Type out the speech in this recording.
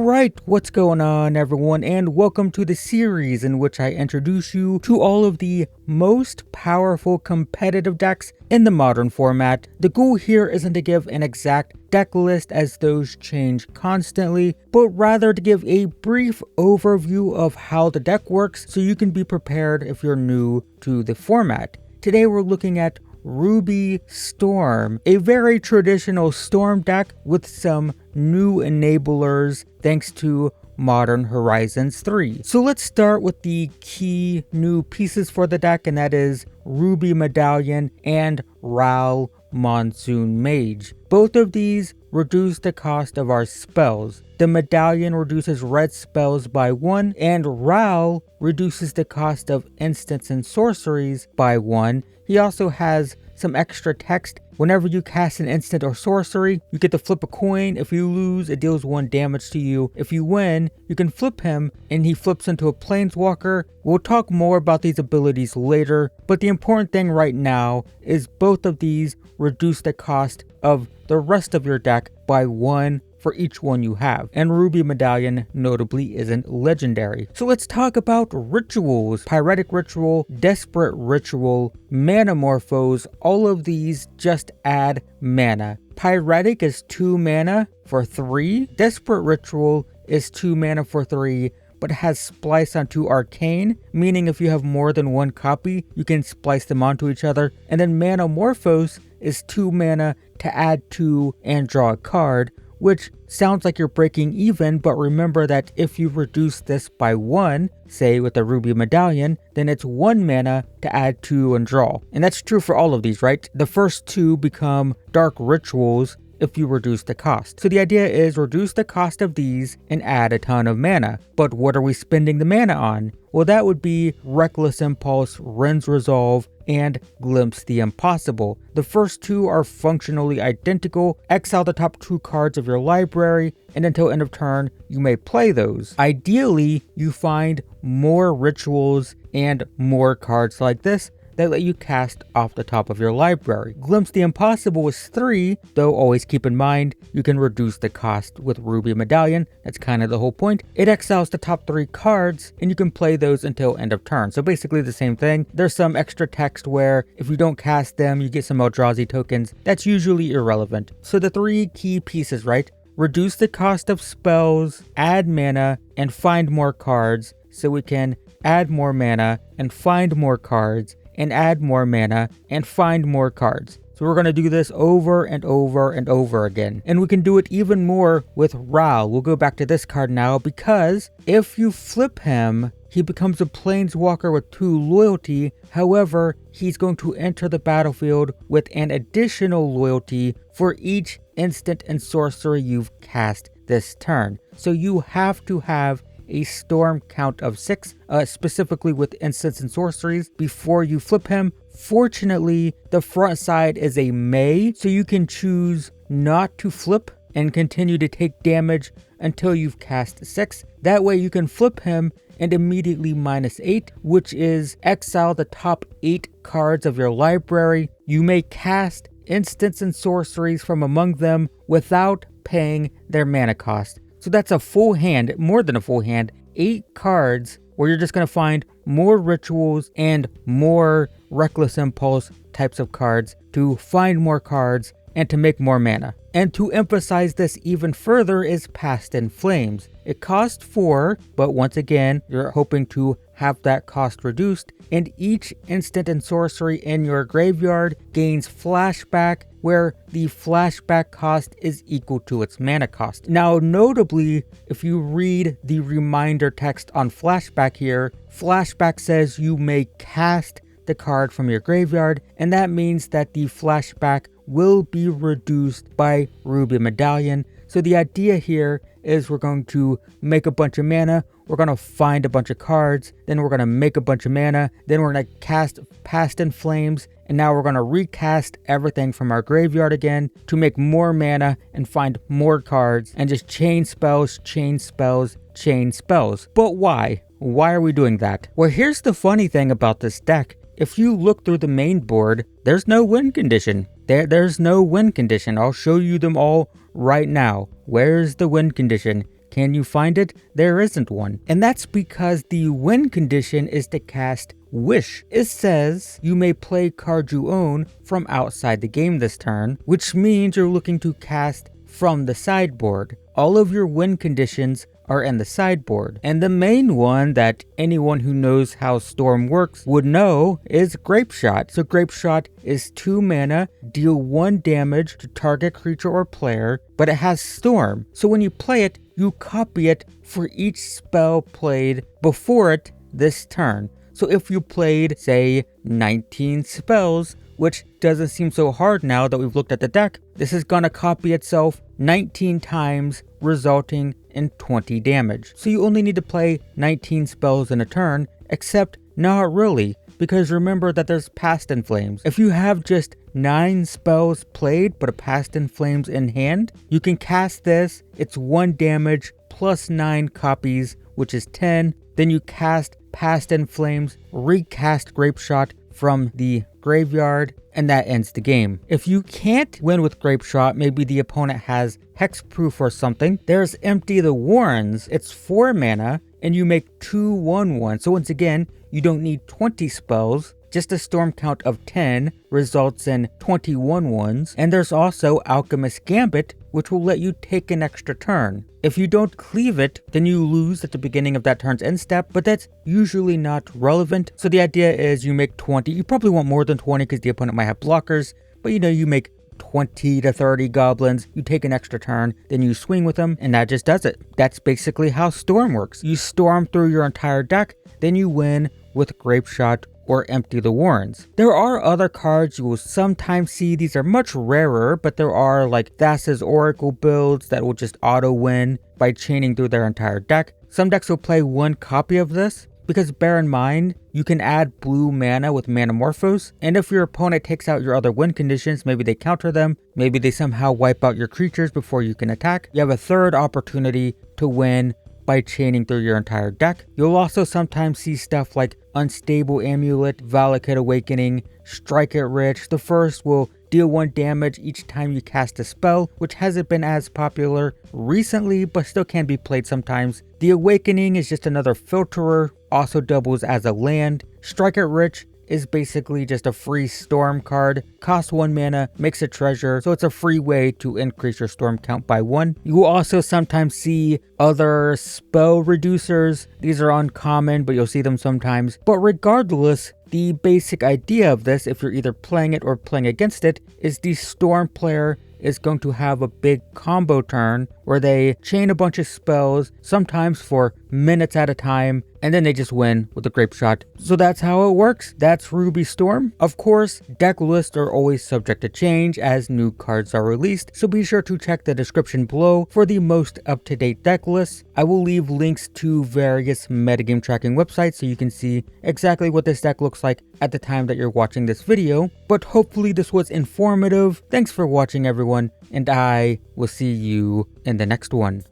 Alright, what's going on everyone, and welcome to the series in which I introduce you to all of the most powerful competitive decks in the modern format. The goal here isn't to give an exact deck list as those change constantly, but rather to give a brief overview of how the deck works so you can be prepared if you're new to the format. Today we're looking at Ruby Storm, a very traditional Storm deck with some new enablers thanks to Modern Horizons 3. So let's start with the key new pieces for the deck, and that is Ruby Medallion and Ral Monsoon Mage. Both of these reduce the cost of our spells. The Medallion reduces red spells by 1, and Ral reduces the cost of instants and sorceries by 1. He also has some extra text. Whenever you cast an instant or sorcery, you get to flip a coin. If you lose, it deals 1 damage to you. If you win, you can flip him and he flips into a planeswalker. We'll talk more about these abilities later, but the important thing right now is both of these reduce the cost of the rest of your deck by 1 for each one you have, and Ruby Medallion notably isn't legendary. So let's talk about rituals. Pyretic Ritual, Desperate Ritual, Manamorphose, all of these just add mana. Pyretic is 2 mana for 3, Desperate Ritual is 2 mana for 3, but has splice onto Arcane, meaning if you have more than 1 copy, you can splice them onto each other. And then Manamorphose is 2 mana to add 2 and draw a card, which sounds like you're breaking even, but remember that if you reduce this by 1, say with the Ruby Medallion, then it's 1 mana to add 2 and draw. And that's true for all of these, right? The first 2 become Dark Rituals if you reduce the cost. So the idea is reduce the cost of these and add a ton of mana. But what are we spending the mana on? Well, that would be Reckless Impulse, Ren's Resolve, and Glimpse the Impossible. The first 2 are functionally identical. Exile the top 2 cards of your library, and until end of turn, you may play those. Ideally, you find more rituals and more cards like this that let you cast off the top of your library. Glimpse the Impossible is 3, though always keep in mind you can reduce the cost with Ruby Medallion. That's kind of the whole point. It exiles the top 3 cards and you can play those until end of turn. So basically the same thing. There's some extra text where if you don't cast them, you get some Eldrazi tokens. That's usually irrelevant. So the 3 key pieces, right? Reduce the cost of spells, add mana, and find more cards. So we can add more mana and find more cards, and add more mana and find more cards. So we're going to do this over and over and over again. And we can do it even more with Ral. We'll go back to this card now, because if you flip him, he becomes a planeswalker with 2 loyalty. However, he's going to enter the battlefield with an additional loyalty for each instant and sorcery you've cast this turn. So you have to have a storm count of 6, specifically with instants and sorceries, before you flip him. Fortunately, the front side is a may, so you can choose not to flip and continue to take damage until you've cast 6. That way you can flip him and immediately -8, which is exile the top 8 cards of your library. You may cast instants and sorceries from among them without paying their mana cost. So that's a full hand, more than a full hand, 8 cards where you're just going to find more rituals and more Reckless Impulse types of cards to find more cards and to make more mana. And to emphasize this even further is Past in Flames. It costs 4, but once again, you're hoping to have that cost reduced, and each instant and sorcery in your graveyard gains flashback, where the flashback cost is equal to its mana cost. Now, notably, if you read the reminder text on flashback here, flashback says you may cast the card from your graveyard, and that means that the flashback will be reduced by Ruby Medallion. So the idea here is we're going to make a bunch of mana, we're going to find a bunch of cards, then we're going to make a bunch of mana, then we're going to cast Past in Flames, and now we're going to recast everything from our graveyard again to make more mana and find more cards and just chain spells, chain spells, chain spells. But why? Why are we doing that? Well, here's the funny thing about this deck. If you look through the main board, there's no win condition. There's no win condition. I'll show you them all right now. Where's the win condition? Can you find it? There isn't one. And that's because the win condition is to cast Wish. It says you may play cards you own from outside the game this turn, which means you're looking to cast from the sideboard. All of your win conditions are in the sideboard. And the main one that anyone who knows how Storm works would know is Grape Shot. So Grape Shot is 2 mana, deal 1 damage to target creature or player, but it has Storm. So when you play it, you copy it for each spell played before it this turn. So if you played, say, 19 spells, which doesn't seem so hard now that we've looked at the deck, this is gonna copy itself 19 times, resulting in 20 damage. So you only need to play 19 spells in a turn, except not really, because remember that there's Past in Flames. If you have just 9 spells played but a Past in Flames in hand, you can cast this, it's 1 damage plus 9 copies, which is 10. Then you cast Past in Flames, recast Grape Shot from the graveyard, and that ends the game. If you can't win with Grape Shot, maybe the opponent has Hexproof or something, there's Empty the Warrens. It's 4 mana, and you make 2 1/1. So once again, you don't need 20 spells. Just a storm count of 10 results in 21 ones. And there's also Alchemist Gambit, which will let you take an extra turn. If you don't cleave it, then you lose at the beginning of that turn's end step, but that's usually not relevant. So the idea is you make 20. You probably want more than 20 because the opponent might have blockers, but you make 20 to 30 goblins, you take an extra turn, then you swing with them, and that just does it. That's basically how Storm works. You storm through your entire deck, then you win with Grape Shot or Empty the Warrens. There are other cards you will sometimes see. These are much rarer, but there are like Thassa's Oracle builds that will just auto win by chaining through their entire deck. Some decks will play 1 copy of this, because bear in mind, you can add blue mana with Manamorphose, and if your opponent takes out your other win conditions, maybe they counter them, maybe they somehow wipe out your creatures before you can attack, you have a third opportunity to win by chaining through your entire deck. You'll also sometimes see stuff like Unstable Amulet, Valakut Awakening, Strike It Rich. The first will deal 1 damage each time you cast a spell, which hasn't been as popular recently, but still can be played sometimes. The Awakening is just another filterer, also doubles as a land. Strike It Rich is basically just a free storm card, costs 1 mana, makes a treasure, so it's a free way to increase your storm count by 1. You will also sometimes see other spell reducers. These are uncommon, but you'll see them sometimes. But regardless, the basic idea of this, if you're either playing it or playing against it, is the storm player is going to have a big combo turn where they chain a bunch of spells, sometimes for minutes at a time, and then they just win with a Grape Shot. So that's how it works. That's Ruby Storm. Of course, deck lists are always subject to change as new cards are released, so be sure to check the description below for the most up-to-date deck lists. I will leave links to various metagame tracking websites so you can see exactly what this deck looks like at the time that you're watching this video. But hopefully this was informative. Thanks for watching, everyone, and I will see you in the next one.